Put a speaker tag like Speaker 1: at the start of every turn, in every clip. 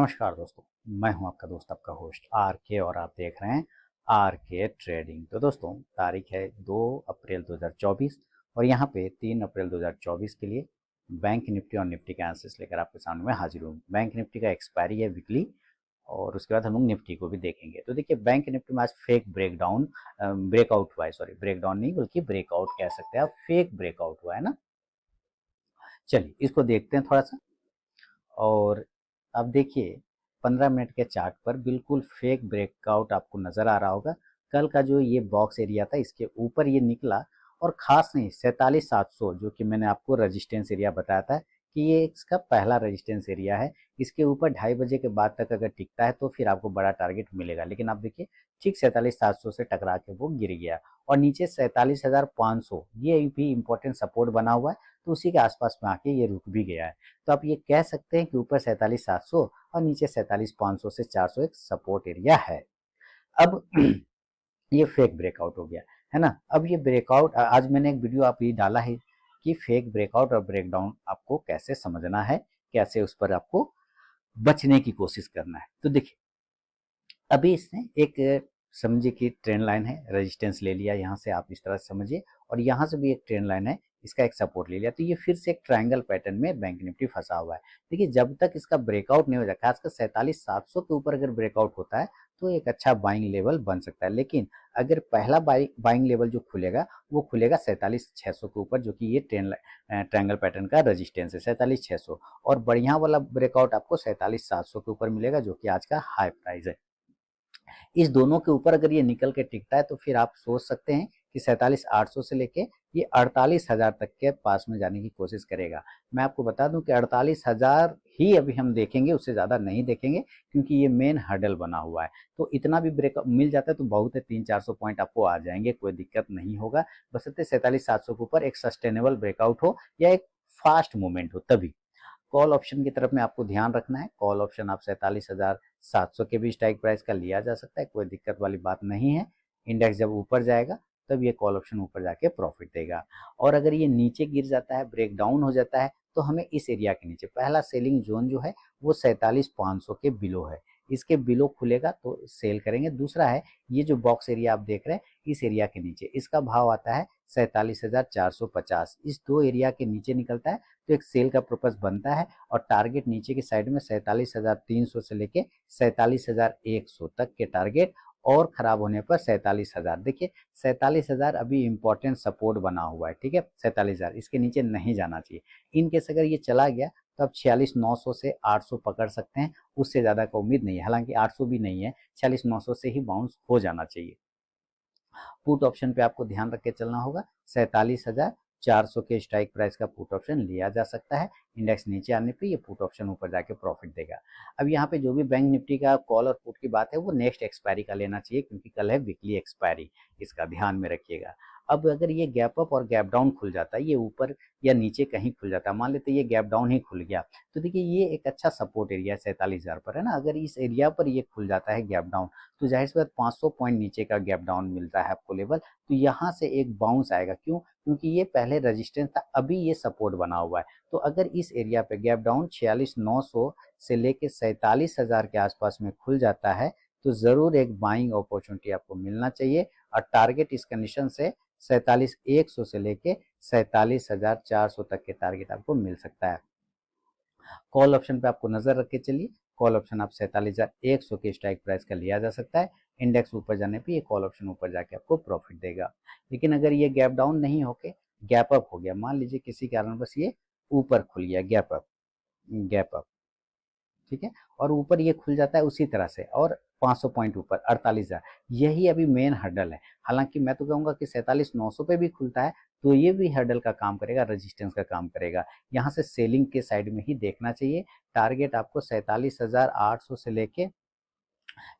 Speaker 1: नमस्कार दोस्तों, मैं हूं आपका दोस्त आपका होस्ट आर के और आप देख रहे हैं आर के ट्रेडिंग। तो दोस्तों तारीख है 2 अप्रैल 2024 और यहां पे 3 अप्रैल 2024 के लिए बैंक निफ्टी और निफ्टी का एनालिसिस लेकर आपके सामने में हाजिर हूँ। बैंक निफ्टी का एक्सपायरी है वीकली और उसके बाद हम लोग निफ्टी को भी देखेंगे। तो देखिए बैंक निफ्टी में आज फेक ब्रेकडाउन ब्रेकआउट हुआ है, सॉरी ब्रेकडाउन नहीं बल्कि ब्रेकआउट कह सकते हैं आप, फेक ब्रेकआउट हुआ है ना। चलिए इसको देखते हैं थोड़ा सा। और अब देखिए 15 मिनट के चार्ट पर बिल्कुल फेक ब्रेकआउट आपको नजर आ रहा होगा। कल का जो ये बॉक्स एरिया था इसके ऊपर ये निकला और खास नहीं 47,700 जो कि मैंने आपको रेजिस्टेंस एरिया बताया था कि ये इसका पहला रेजिस्टेंस एरिया है। इसके ऊपर 2:30 बजे के बाद तक अगर टिकता है तो फिर आपको बड़ा टारगेट मिलेगा, लेकिन आप देखिए ठीक 47,700 से टकरा के वो गिर गया और नीचे 47,500 ये भी इंपॉर्टेंट सपोर्ट बना हुआ है, तो उसी के आसपास में आके ये रुक भी गया है। तो आप ये कह सकते हैं कि ऊपर 47,700 और नीचे 47,500 से 400 एक सपोर्ट एरिया है। अब ये फेक ब्रेकआउट हो गया है ना। अब ये ब्रेकआउट आज मैंने एक वीडियो आप ये डाला है कि फेक ब्रेकआउट और ब्रेकडाउन आपको कैसे समझना है, कैसे उस पर आपको बचने की कोशिश करना है। तो देखिए अभी इसने एक समझिए कि ट्रेंड लाइन है, रेजिस्टेंस ले लिया यहाँ से, आप इस तरह से समझिए, और यहाँ से भी एक ट्रेंड लाइन है, इसका एक सपोर्ट ले लिया। तो ये फिर से एक ट्रायंगल पैटर्न में बैंक निफ्टी फंसा हुआ है। देखिए जब तक इसका ब्रेकआउट नहीं हो जाता, खासकर 47,700 के ऊपर अगर ब्रेकआउट होता है तो एक अच्छा बाइंग लेवल बन सकता है, लेकिन अगर पहला बाइंग लेवल जो खुलेगा वो खुलेगा 47,600 के ऊपर, जो कि ये ट्रायंगल पैटर्न का रेजिस्टेंस है 47,600, और बढ़िया वाला ब्रेकआउट आपको 47,700 के ऊपर मिलेगा जो कि आज का हाई प्राइस है। इस दोनों के ऊपर अगर ये निकल के टिकता है तो फिर आप सोच सकते हैं कि 47,800 से लेके ये 48,000 तक के पास में जाने की कोशिश करेगा। मैं आपको बता दूं कि 48,000 ही अभी हम देखेंगे, उससे ज़्यादा नहीं देखेंगे, क्योंकि ये मेन हर्डल बना हुआ है। तो इतना भी ब्रेकअप मिल जाता है तो बहुत है, 300-400 पॉइंट आपको आ जाएंगे, कोई दिक्कत नहीं होगा। बशर्ते 47,700 के ऊपर एक सस्टेनेबल ब्रेकआउट हो या एक फास्ट मूवमेंट हो तभी। कॉल ऑप्शन की तरफ में आपको ध्यान रखना है। कॉल ऑप्शन आप 47,700 के भी स्ट्राइक प्राइस का लिया जा सकता है, कोई दिक्कत वाली बात नहीं है। इंडेक्स जब ऊपर जाएगा तब ये कॉल ऑप्शन ऊपर जाके प्रॉफिट देगा, और अगर ये नीचे गिर जाता है, ब्रेक डाउन हो जाता है, तो हमें इस एरिया के नीचे पहला सेलिंग जोन जो है वो 47,500 के बिलो है, इसके बिलो खुलेगा तो सेल करेंगे। दूसरा है ये जो बॉक्स एरिया आप देख रहे हैं, इस एरिया के नीचे इसका भाव आता है 47,450। इस दो एरिया के नीचे निकलता है तो एक सेल का पर्पस बनता है, और टारगेट नीचे की साइड में 47,300 से लेके 47,100 तक के टारगेट, और खराब होने पर 47,000। देखिए 47,000 अभी इंपॉर्टेंट सपोर्ट बना हुआ है, ठीक है। 47,000 इसके नीचे नहीं जाना चाहिए। इन केस अगर ये चला गया तो आप 46,900 से 800 पकड़ सकते हैं, उससे ज्यादा का उम्मीद नहीं है। हालांकि 800 भी नहीं है, 46,900 से ही बाउंस हो जाना चाहिए। पुट ऑप्शन पे आपको ध्यान रख के चलना होगा। 47,400 के स्ट्राइक प्राइस का पुट ऑप्शन लिया जा सकता है। इंडेक्स नीचे आने पे ये पुट ऑप्शन ऊपर जाके प्रॉफिट देगा। अब यहाँ पे जो भी बैंक निफ्टी का कॉल और पुट की बात है वो नेक्स्ट एक्सपायरी का लेना चाहिए, क्योंकि कल है वीकली एक्सपायरी, इसका ध्यान में रखिएगा। अब अगर ये गैप अप और गैप डाउन खुल जाता है, ये ऊपर या नीचे कहीं खुल जाता है, मान लेते ये गैप डाउन ही खुल गया, तो देखिए ये एक अच्छा सपोर्ट एरिया 47,000 पर है ना। अगर इस एरिया पर ये खुल जाता है गैप डाउन, तो जाहिर सी बात 500 पॉइंट नीचे का गैप डाउन मिलता है आपको लेवल, तो यहाँ से एक बाउंस आएगा। क्यों? क्योंकि ये पहले रेजिस्टेंस था, अभी ये सपोर्ट बना हुआ है। तो अगर इस एरिया पे गैप डाउन 46,900 से लेके 47,000 के आसपास में खुल जाता है तो जरूर एक बाइंग अपॉर्चुनिटी आपको मिलना चाहिए, और टारगेट इस कंडीशन से 47,100 से लेके 47,400 तक के टारगेट आपको मिल सकता है। कॉल ऑप्शन पे आपको नजर रख के चलिए। कॉल ऑप्शन आप 47,100 के स्ट्राइक प्राइस का लिया जा सकता है। इंडेक्स ऊपर जाने पे ये कॉल ऑप्शन ऊपर जाके आपको प्रॉफिट देगा। लेकिन अगर ये गैप डाउन नहीं होके गैप अप हो गया, मान लीजिए किसी कारण बस ये ऊपर खुल गया, गैप अप, ठीक है, और ऊपर ये खुल जाता है उसी तरह से, और 500 पॉइंट ऊपर 48,000, यही अभी मेन हर्डल है। हालांकि मैं तो कहूंगा कि 47,900 पे भी खुलता है तो ये भी हर्डल का काम करेगा, रेजिस्टेंस का काम करेगा। यहाँ से सेलिंग के साइड में ही देखना चाहिए। टारगेट आपको 47,800 से लेके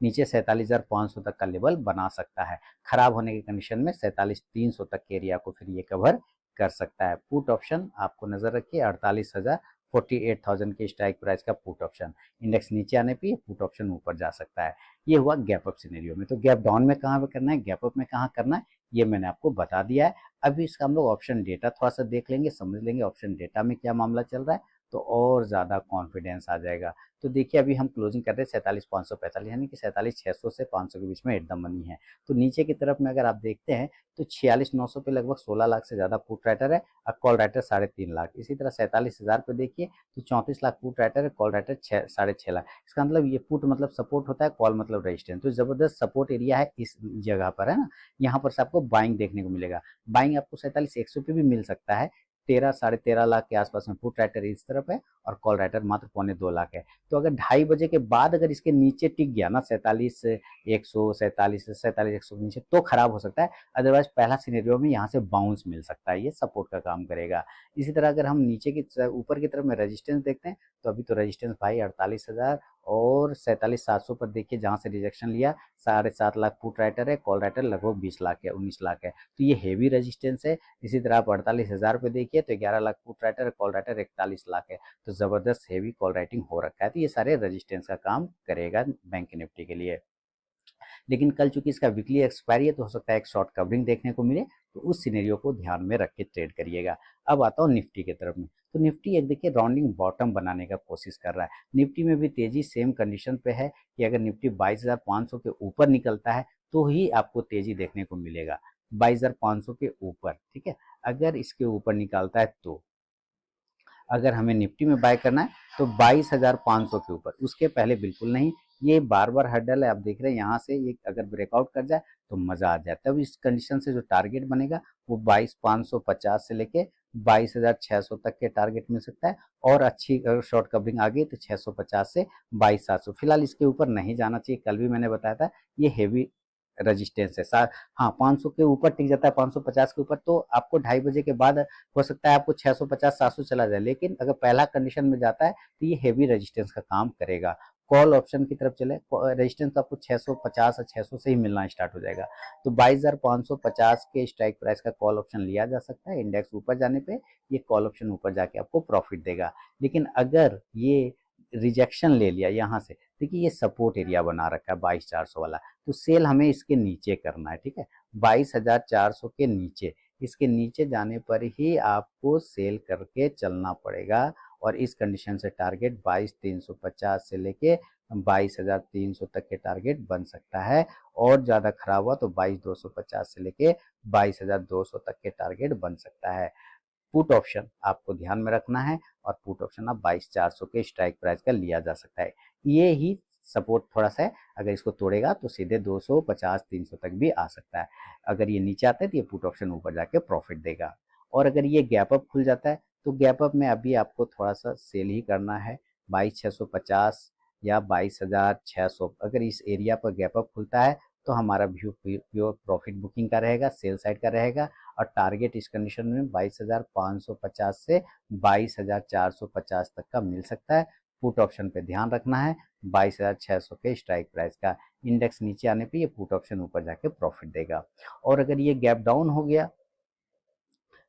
Speaker 1: नीचे 47,500 तक का लेवल बना सकता है। खराब होने की कंडीशन में 47,300 तक के एरिया को फिर ये कवर कर सकता है। पुट ऑप्शन आपको नजर रखिए 48,000, 48,000 के स्ट्राइक प्राइस का पुट ऑप्शन। इंडेक्स नीचे आने पे पुट ऑप्शन ऊपर जा सकता है। ये हुआ गैप अप सिनेरियो में। तो गैप डाउन में कहाँ पे करना है, गैप अप में कहाँ करना है, ये मैंने आपको बता दिया है। अभी इसका हम लोग ऑप्शन डेटा थोड़ा सा देख लेंगे, समझ लेंगे ऑप्शन डेटा में क्या मामला चल रहा है, तो और ज़्यादा कॉन्फिडेंस आ जाएगा। तो देखिए अभी हम क्लोजिंग कर रहे हैं 47,545 यानी कि 47,600 से 500 के बीच में एट द मनी है। तो नीचे की तरफ में अगर आप देखते हैं तो 46,900 पे लगभग 16 लाख से ज़्यादा पुट राइटर है और कॉल राइटर 3.5 लाख। इसी तरह 47,000 पे देखिए तो 34 लाख पुट राइटर है, कॉल राइटर 6.5 लाख। इसका मतलब ये पुट मतलब सपोर्ट होता है, कॉल मतलब रेजिस्टेंस। तो जबरदस्त सपोर्ट एरिया है इस जगह पर, है ना। यहाँ पर से आपको बाइंग देखने को मिलेगा। बाइंग आपको 47,100 पे भी मिल सकता है। 13 साढ़े 13 लाख के आसपास में पुट राइटर इस तरफ है और कॉल राइटर मात्र 1.25 लाख है। तो अगर 2:30 बजे के बाद अगर इसके नीचे टिक गया ना 47,100, 47,100 के नीचे, तो खराब हो सकता है। अदरवाइज पहला सिनेरियो में यहाँ से बाउंस मिल सकता है, ये सपोर्ट का काम करेगा। इसी तरह अगर हम नीचे की ऊपर की तरफ में रेजिस्टेंस देखते हैं तो अभी तो रेजिस्टेंस भाई 48,000 और 47,700 पर देखिए, जहाँ से रिजेक्शन लिया 7.5 लाख पुट राइटर है, कॉल राइटर लगभग 20 लाख है, 19 लाख है। तो ये हेवी रेजिस्टेंस है। इसी तरह आप 48,000 पे देखिए तो 11 लाख पुट राइटर है, कॉल राइटर 41 लाख है। तो जबरदस्त हेवी कॉल राइटिंग हो रखा है। तो ये सारे रेजिस्टेंस का काम करेगा बैंक निफ्टी के लिए। लेकिन कल चूंकि इसका वीकली एक्सपायरी है तो हो सकता है एक शॉर्ट कवरिंग देखने को मिले, तो उस सिनेरियो को ध्यान में रख के ट्रेड करिएगा। अब आता हूँ निफ्टी की तरफ में। तो निफ्टी एक देखिए राउंडिंग बॉटम बनाने का कोशिश कर रहा है। निफ्टी में भी तेजी सेम कंडीशन पे है कि अगर निफ्टी 22,500 के ऊपर निकलता है तो ही आपको तेजी देखने को मिलेगा। 22,500 के ऊपर, ठीक है। अगर इसके ऊपर निकालता है तो अगर हमें निफ्टी में बाय करना है तो 22,500 के ऊपर, उसके पहले बिल्कुल नहीं। ये बार बार हर्डल है, आप देख रहे हैं। यहाँ से ये अगर ब्रेकआउट कर जाए तो मजा आ जाए। तब इस कंडीशन से जो टारगेट बनेगा वो 22,550 से लेके 22,600 तक के टारगेट मिल सकता है। और अच्छी अगर शॉर्ट कवरिंग आ गई तो 650 से 22,700। फिलहाल इसके ऊपर नहीं जाना चाहिए, कल भी मैंने बताया था ये हेवी रजिस्टेंस है। हाँ, 500 के ऊपर टिक जाता है, 550 के ऊपर, तो आपको 2:30 बजे के बाद हो सकता है आपको 650 700 चला जाए। लेकिन अगर पहला कंडीशन में जाता है तो ये हेवी रेजिस्टेंस का काम करेगा। कॉल ऑप्शन की तरफ चले, रेजिस्टेंस आपको 650 और 600 से ही मिलना स्टार्ट हो जाएगा। तो 22,550 के स्ट्राइक प्राइस का कॉल ऑप्शन लिया जा सकता है। इंडेक्स ऊपर जाने पे ये कॉल ऑप्शन ऊपर जाके आपको प्रॉफिट देगा। लेकिन अगर ये रिजेक्शन ले लिया यहाँ से, देखिए ये सपोर्ट एरिया बना रखा है 22,400 वाला, तो सेल हमें इसके नीचे करना है, ठीक है। 22,400 के नीचे, इसके नीचे जाने पर ही आपको सेल करके चलना पड़ेगा। और इस कंडीशन से टारगेट 22,350 से लेके 22,300 तक के टारगेट बन सकता है। और ज्यादा खराब हुआ तो 22,250 से लेके 22,200 तक के टारगेट बन सकता है। पुट ऑप्शन आपको ध्यान में रखना है और पुट ऑप्शन आप 22,400 के स्ट्राइक प्राइस का लिया जा सकता है। ये ही सपोर्ट थोड़ा सा है, अगर इसको तोड़ेगा तो सीधे 250 300 तक भी आ सकता है। अगर ये नीचे आता है तो ये पुट ऑप्शन ऊपर जाके प्रॉफिट देगा। और अगर ये गैप अप खुल जाता है तो गैप अप में अभी आपको थोड़ा सा सेल ही करना है। 22,650 या 22,600, अगर इस एरिया पर गैप अप खुलता है तो हमारा व्यू प्योर प्रॉफिट बुकिंग का रहेगा, सेल साइड का रहेगा। और टारगेट इस कंडीशन में 22,550 से 22,450 तक का मिल सकता है। पुट ऑप्शन पे ध्यान रखना है 22,600 के स्ट्राइक प्राइस का। इंडेक्स नीचे आने पे ये पुट ऑप्शन ऊपर जाके प्रॉफिट देगा। और अगर ये गैप डाउन हो गया,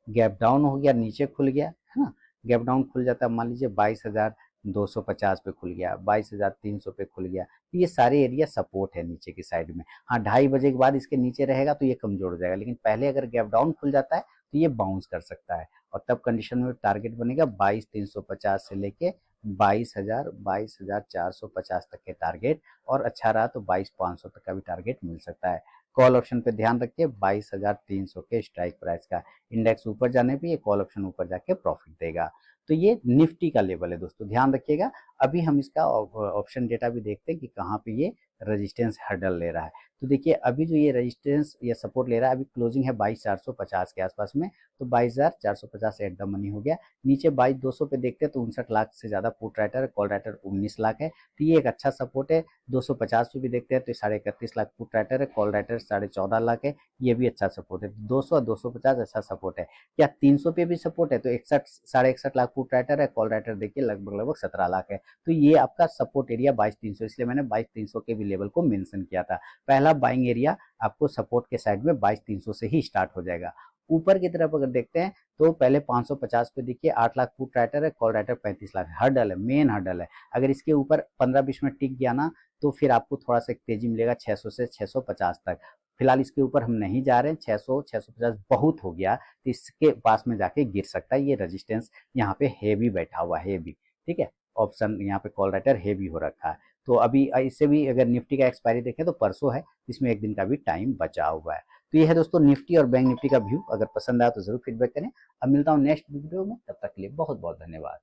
Speaker 1: गैप डाउन हो गया, नीचे खुल गया, है ना। गैप डाउन खुल जाता है, मान लीजिए 22,250 पे खुल गया, 22,300 पे खुल गया, तो ये सारे एरिया सपोर्ट है नीचे की साइड में। हाँ, 2:30 बजे के बाद इसके नीचे रहेगा तो ये कमजोर हो जाएगा। लेकिन पहले अगर गैप डाउन खुल जाता है तो ये बाउंस कर सकता है। और तब कंडीशन में टारगेट बनेगा 22,350 से लेके 22,450 तक के टारगेट। और अच्छा रहा तो 22,500 तक का भी टारगेट मिल सकता है। कॉल ऑप्शन पे ध्यान रखिए 22,300 के स्ट्राइक प्राइस का। इंडेक्स ऊपर जाने पे ये कॉल ऑप्शन ऊपर जाके प्रॉफिट देगा। तो ये निफ्टी का लेवल है दोस्तों, ध्यान रखिएगा। अभी हम इसका ऑप्शन डेटा भी देखते हैं कि कहाँ पे ये रेजिस्टेंस हर्डल ले रहा है। तो देखिए अभी जो ये रेजिस्टेंस या सपोर्ट ले रहा है, अभी क्लोजिंग है 22,450 के आसपास में, तो 22,450 एट द मनी हो गया। नीचे 22,200 पे देखते हैं तो 59 लाख से ज्यादा put writer, call writer 19 lakh है, तो ये एक अच्छा सपोर्ट है। 250 पे भी देखते हैं तो 31.5 लाख पुट राइटर है, कॉल राइटर 14.5 लाख है, ये भी अच्छा सपोर्ट है। 200 और 250 अच्छा सपोर्ट है। क्या 300 पे भी सपोर्ट है तो 61 लाख पुट राइटर है, कॉल राइटर देखिए लगभग 17 लाख है। तो ये आपका सपोर्ट एरिया 22,300, इसलिए मैंने 22,300 के भी लेवल को मेंशन किया था। पहला बाइंग एरिया आपको सपोर्ट के साइड में 22,300 से ही स्टार्ट हो जाएगा। ऊपर की तरफ अगर देखते हैं तो पहले 550 पे देखिए 8 लाख पुट राइटर है, कॉल राइटर 35 लाख, हर्डल है, मेन हर्डल है। अगर इसके ऊपर 15-20 मिनट टिक गया ना तो फिर आपको थोड़ा सा तेजी मिलेगा 600 से 650 तक। फिलहाल इसके ऊपर हम नहीं जा रहे हैं। 600 650 बहुत हो गया, तो इसके पास में जाके गिर सकता है। ये रेजिस्टेंस यहाँ पे हेवी बैठा हुआ है, हेवी। ठीक है, ऑप्शन यहाँ पे कॉल राइटर हेवी हो रखा है। तो अभी इससे भी अगर निफ्टी का एक्सपायरी देखें तो परसों है, इसमें एक दिन का भी टाइम बचा हुआ है। तो ये है दोस्तों निफ्टी और बैंक निफ्टी का व्यू। अगर पसंद आया तो जरूर फीडबैक करें। अब मिलता हूँ नेक्स्ट वीडियो में, तब तक के लिए बहुत बहुत धन्यवाद।